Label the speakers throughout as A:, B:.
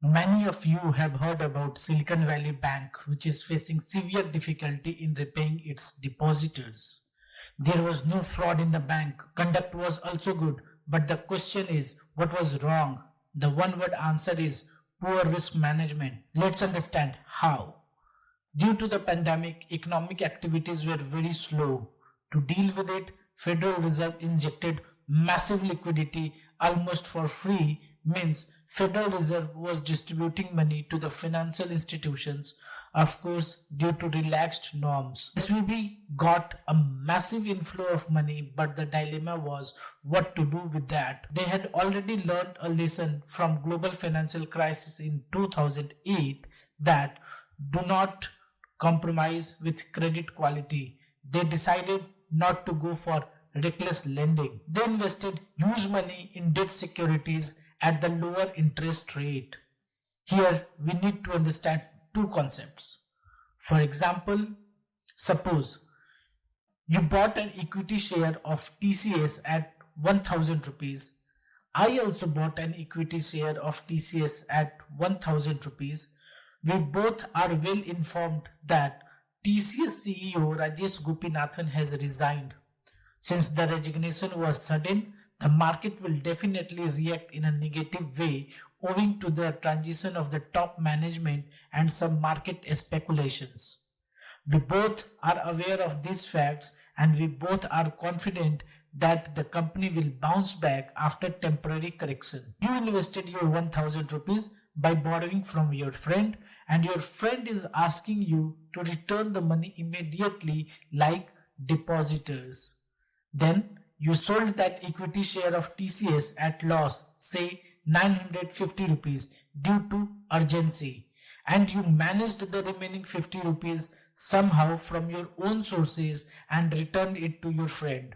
A: Many of you have heard about Silicon Valley Bank, which is facing severe difficulty in repaying its depositors. There was no fraud in the bank. Conduct was also good. But the question is, what was wrong? The one word answer is poor risk management. Let's understand how. Due to the pandemic, economic activities were very slow. To deal with it, Federal Reserve injected massive liquidity almost for free, means Federal Reserve was distributing money to the financial institutions, of course due to relaxed norms. SVB got a massive inflow of money, but the dilemma was what to do with that. They had already learned a lesson from global financial crisis in 2008 that do not compromise with credit quality. They decided not to go for reckless lending. They invested huge money in debt securities at the lower interest rate. Here we need to understand two concepts. For example, suppose you bought an equity share of TCS at 1000 rupees. I also bought an equity share of TCS at 1000 rupees. We both are well informed that TCS CEO Rajesh Gopinathan has resigned. Since the resignation was sudden, the market will definitely react in a negative way owing to the transition of the top management and some market speculations. We both are aware of these facts and we both are confident that the company will bounce back after temporary correction. You invested your 1000 rupees by borrowing from your friend and your friend is asking you to return the money immediately like depositors. Then you sold that equity share of TCS at loss, say 950 rupees due to urgency, and you managed the remaining 50 rupees somehow from your own sources and returned it to your friend.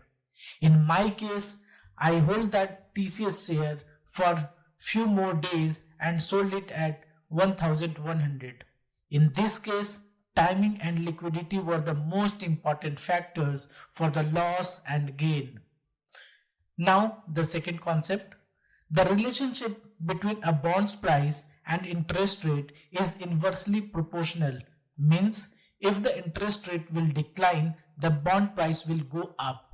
A: In my case, I hold that TCS share for few more days and sold it at 1100. In this case, timing and liquidity were the most important factors for the loss and gain. Now, the second concept. The relationship between a bond's price and interest rate is inversely proportional. Means, if the interest rate will decline, the bond price will go up.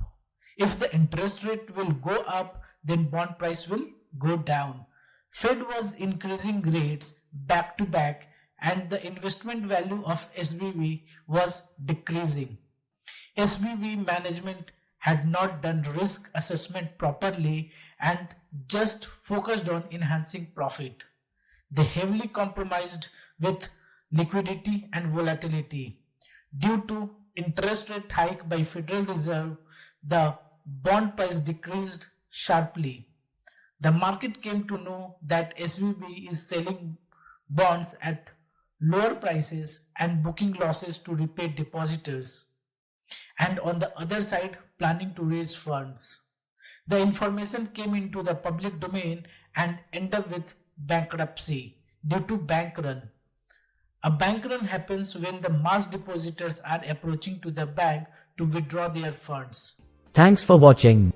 A: If the interest rate will go up, then bond price will go down. Fed was increasing rates back to back and the investment value of SVB was decreasing. SVB management had not done risk assessment properly and just focused on enhancing profit. They heavily compromised with liquidity and volatility. Due to interest rate hike by Federal Reserve, the bond price decreased sharply. The market came to know that SVB is selling bonds at lower prices and booking losses to repay depositors, and on the other side planning to raise funds. The information came into the public domain and ended up with bankruptcy due to bank run. A bank run happens when the mass depositors are approaching to the bank to withdraw their funds.
B: Thanks for watching.